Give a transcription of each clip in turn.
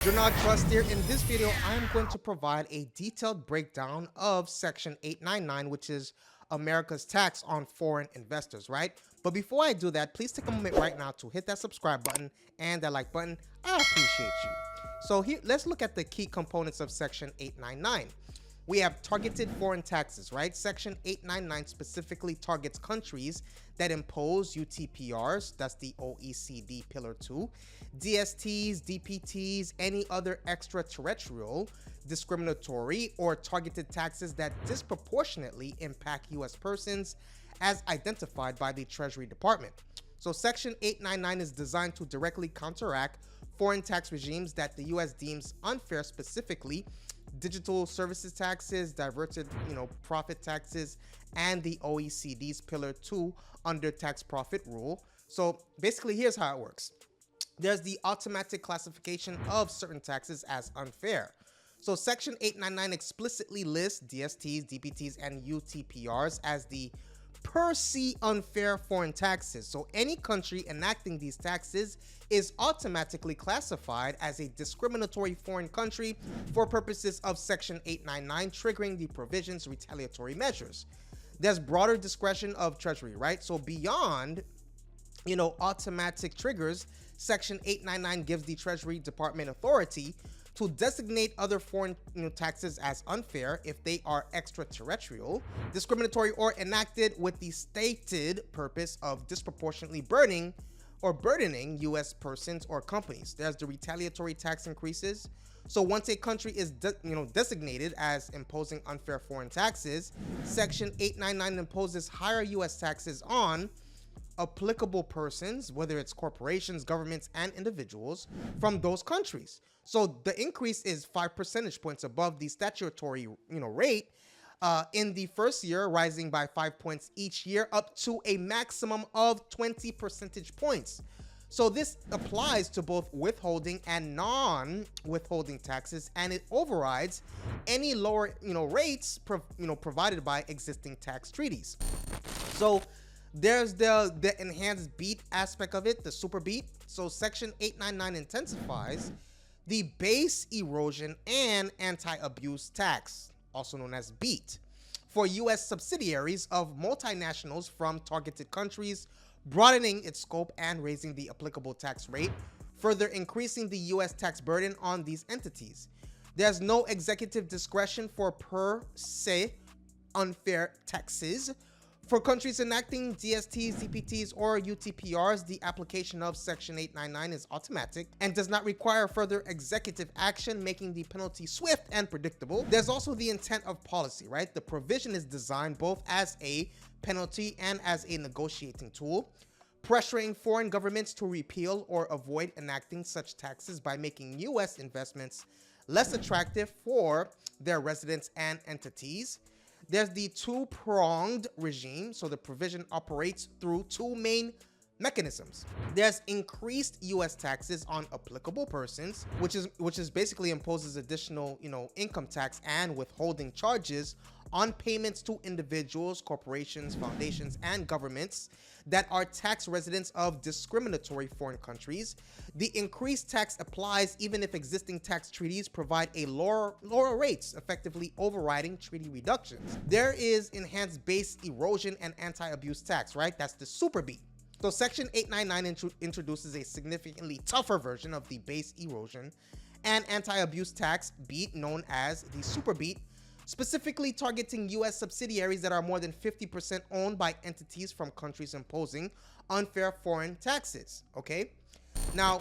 Janard Trust here. In this video, I am going to provide a detailed breakdown of Section 899, which is America's tax on foreign investors, right? But before I do that, please take a moment right now to hit that subscribe button and that like button. I appreciate you. So here, let's look at the key components of Section 899. We have targeted foreign taxes, right? Section 899 specifically targets countries that impose UTPRs, that's the OECD Pillar 2, DSTs, DPTs, any other extraterrestrial, discriminatory, or targeted taxes that disproportionately impact U.S. persons as identified by the Treasury Department. So Section 899 is designed to directly counteract foreign tax regimes that the U.S. deems unfair, specifically digital services taxes, diverted, profit taxes, and the OECD's Pillar 2 under tax profit rule. So basically, here's how it works. There's the automatic classification of certain taxes as unfair. So Section 899 explicitly lists DSTs, DPTs, and UTPRs as the per se unfair foreign taxes. So any country enacting these taxes is automatically classified as a discriminatory foreign country for purposes of Section 899, triggering the provision's retaliatory measures. There's broader discretion of Treasury, right? So beyond automatic triggers, Section 899 gives the Treasury Department authority to designate other foreign taxes as unfair if they are extraterrestrial, discriminatory, or enacted with the stated purpose of disproportionately burdening U.S. persons or companies. There's the retaliatory tax increases. So once a country is designated as imposing unfair foreign taxes, Section 899 imposes higher U.S. taxes on applicable persons, whether it's corporations, governments, and individuals from those countries. So the increase is 5 percentage points above the statutory rate in the first year, rising by 5 points each year, up to a maximum of 20 percentage points. So this applies to both withholding and non-withholding taxes, and it overrides any lower rates provided by existing tax treaties. So there's the enhanced BEAT aspect of it, the super BEAT. So Section 899 intensifies the base erosion and anti-abuse tax, also known as BEAT, for U.S. subsidiaries of multinationals from targeted countries, broadening its scope and raising the applicable tax rate, further increasing the U.S. tax burden on these entities. There's no executive discretion for per se unfair taxes. For countries enacting DSTs, DPTs, or UTPRs, the application of Section 899 is automatic and does not require further executive action, making the penalty swift and predictable. There's also the intent of policy, right? The provision is designed both as a penalty and as a negotiating tool, pressuring foreign governments to repeal or avoid enacting such taxes by making U.S. investments less attractive for their residents and entities. There's the two-pronged regime, so the provision operates through two main mechanisms. There's increased U.S. taxes on applicable persons, which is basically imposes additional, income tax and withholding charges on payments to individuals, corporations, foundations, and governments that are tax residents of discriminatory foreign countries. The increased tax applies even if existing tax treaties provide a lower rates, effectively overriding treaty reductions. There is enhanced base erosion and anti-abuse tax, right? That's the super BEAT. So Section 899 introduces a significantly tougher version of the base erosion and anti-abuse tax BEAT, known as the super BEAT, specifically targeting U.S. subsidiaries that are more than 50% owned by entities from countries imposing unfair foreign taxes, okay? Now,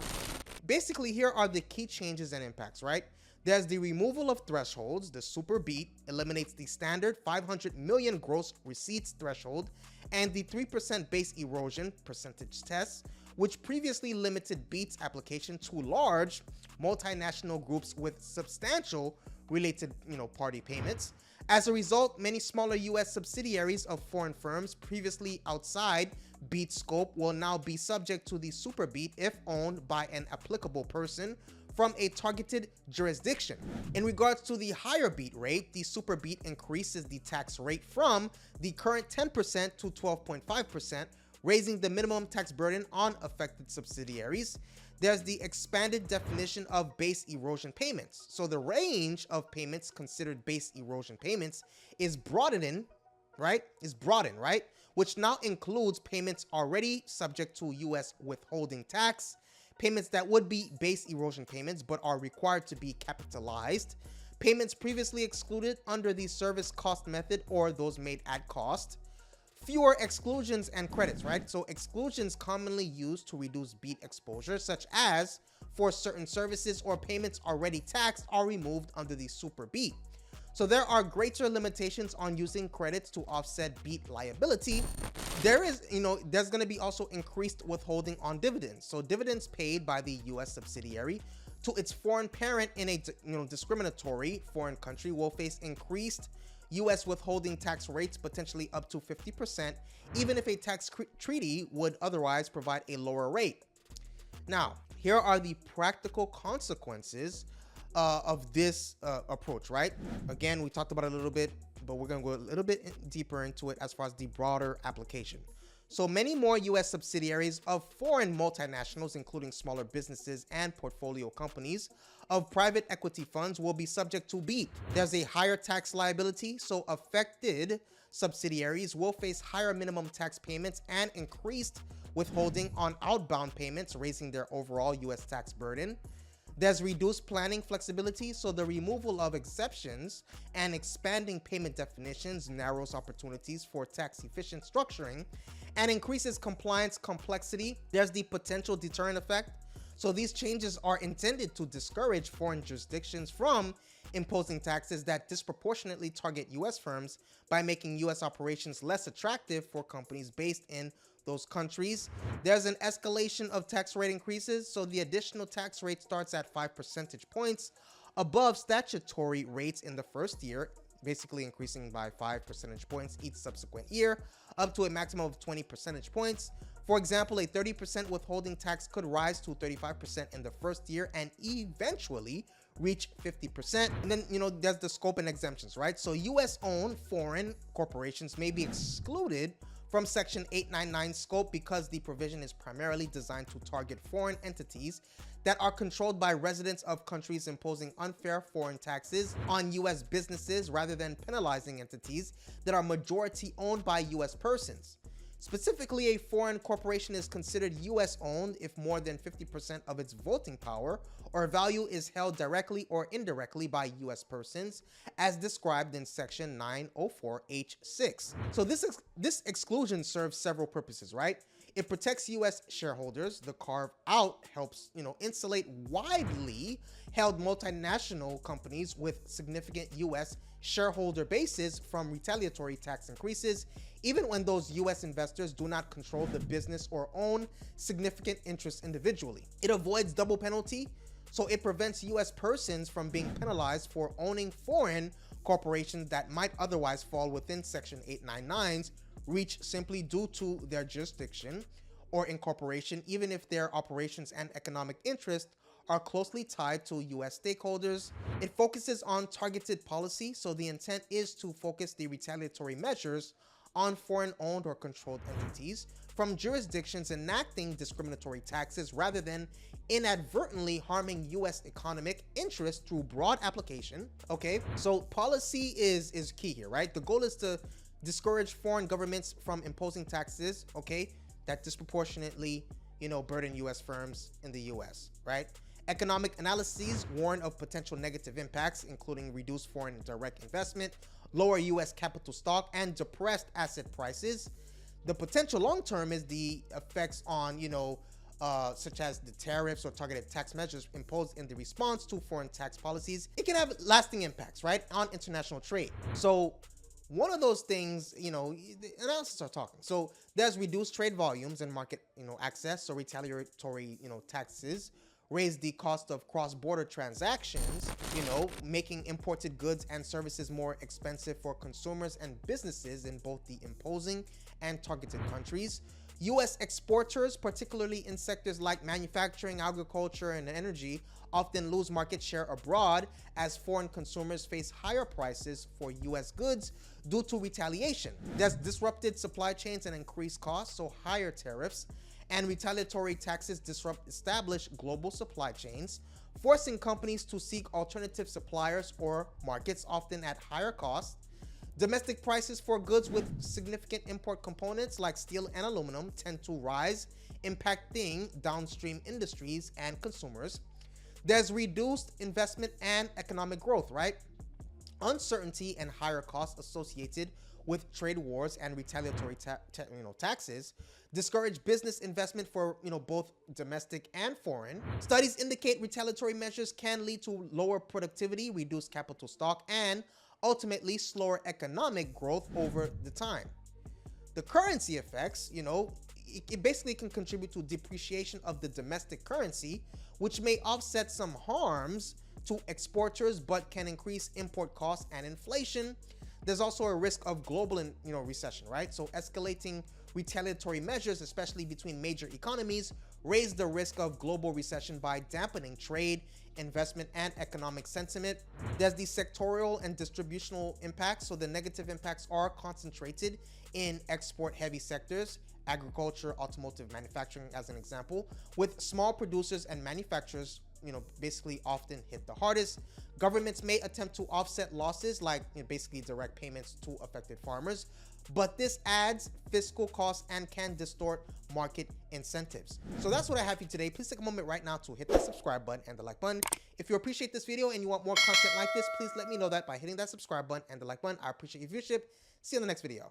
basically, here are the key changes and impacts, right? There's the removal of thresholds. The super BEAT eliminates the standard 500 million gross receipts threshold and the 3% base erosion percentage test, which previously limited BEAT's application to large multinational groups with substantial related party payments. As a result, many smaller U.S. subsidiaries of foreign firms previously outside BEAT scope will now be subject to the super BEAT if owned by an applicable person from a targeted jurisdiction. In regards to the higher BEAT rate, the super BEAT increases the tax rate from the current 10% to 12.5%, raising the minimum tax burden on affected subsidiaries. There's the expanded definition of base erosion payments. So the range of payments considered base erosion payments is broadened, right? Which now includes payments already subject to U.S. withholding tax, payments that would be base erosion payments but are required to be capitalized, payments previously excluded under the service cost method or those made at cost, fewer exclusions and credits, right? So exclusions commonly used to reduce BEAT exposure, such as for certain services or payments already taxed, are removed under the Super BEAT. So there are greater limitations on using credits to offset BEAT liability. There's going to be also increased withholding on dividends. So dividends paid by the U.S. subsidiary to its foreign parent in a discriminatory foreign country will face increased U.S. withholding tax rates, potentially up to 50%, even if a tax treaty would otherwise provide a lower rate. Now, here are the practical consequences of this approach, right? Again, we talked about it a little bit, but we're going to go a little bit deeper into it as far as the broader application. So many more U.S. subsidiaries of foreign multinationals, including smaller businesses and portfolio companies of private equity funds, will be subject to BEAT. There's a higher tax liability, so affected subsidiaries will face higher minimum tax payments and increased withholding on outbound payments, raising their overall U.S. tax burden. There's reduced planning flexibility, so the removal of exceptions and expanding payment definitions narrows opportunities for tax-efficient structuring and increases compliance complexity. There's the potential deterrent effect. So these changes are intended to discourage foreign jurisdictions from imposing taxes that disproportionately target U.S. firms by making U.S. operations less attractive for companies based in those countries. There's an escalation of tax rate increases, so the additional tax rate starts at 5 percentage points above statutory rates in the first year, basically increasing by 5 percentage points each subsequent year, up to a maximum of 20 percentage points. For example, a 30% withholding tax could rise to 35% in the first year and eventually reach 50%. And then, there's the scope and exemptions, right? So US-owned foreign corporations may be excluded from Section 899 scope because the provision is primarily designed to target foreign entities that are controlled by residents of countries imposing unfair foreign taxes on U.S. businesses rather than penalizing entities that are majority owned by U.S. persons. Specifically, a foreign corporation is considered U.S. owned if more than 50% of its voting power or value is held directly or indirectly by U.S. persons, as described in Section 904H6. So this exclusion serves several purposes, right? It protects U.S. shareholders. The carve-out helps, insulate widely held multinational companies with significant U.S. shareholder bases from retaliatory tax increases, even when those U.S. investors do not control the business or own significant interests individually. It avoids double penalty, so it prevents U.S. persons from being penalized for owning foreign corporations that might otherwise fall within Section 899's reach simply due to their jurisdiction or incorporation, even if their operations and economic interests are closely tied to U.S. stakeholders. It focuses on targeted policy, so the intent is to focus the retaliatory measures on foreign-owned or controlled entities from jurisdictions enacting discriminatory taxes rather than inadvertently harming U.S. economic interests through broad application. Okay, so policy is key here, right? The goal is to discourage foreign governments from imposing taxes, okay, that disproportionately, burden U.S. firms in the U.S., right? Economic analyses warn of potential negative impacts, including reduced foreign direct investment, lower U.S. capital stock, and depressed asset prices. The potential long-term is the effects on, such as the tariffs or targeted tax measures imposed in the response to foreign tax policies. It can have lasting impacts, right, on international trade. So one of those things, the analysts are talking. So there's reduced trade volumes and market, access. So retaliatory, taxes raise the cost of cross-border transactions, making imported goods and services more expensive for consumers and businesses in both the imposing and targeted countries. US exporters, particularly in sectors like manufacturing, agriculture, and energy, often lose market share abroad as foreign consumers face higher prices for US goods due to retaliation. There's disrupted supply chains and increased costs, so higher tariffs and retaliatory taxes disrupt established global supply chains, forcing companies to seek alternative suppliers or markets, often at higher costs. Domestic prices for goods with significant import components like steel and aluminum tend to rise, impacting downstream industries and consumers. There's reduced investment and economic growth, right? Uncertainty and higher costs associated with trade wars and retaliatory taxes discourage business investment for both domestic and foreign. Studies indicate retaliatory measures can lead to lower productivity, reduced capital stock, and ultimately slower economic growth over the time. The currency effects, it basically can contribute to depreciation of the domestic currency, which may offset some harms to exporters but can increase import costs and inflation. There's also a risk of global recession, right? So escalating retaliatory measures, especially between major economies, raise the risk of global recession by dampening trade, investment, and economic sentiment. There's the sectorial and distributional impacts. So the negative impacts are concentrated in export-heavy sectors, agriculture, automotive, manufacturing as an example, with small producers and manufacturers basically often hit the hardest. Governments may attempt to offset losses like basically direct payments to affected farmers, but this adds fiscal costs and can distort market incentives. So that's what I have for you today. Please take a moment right now to hit the subscribe button and the like button. If you appreciate this video and you want more content like this, please let me know that by hitting that subscribe button and the like button. I appreciate your viewership. See you in the next video.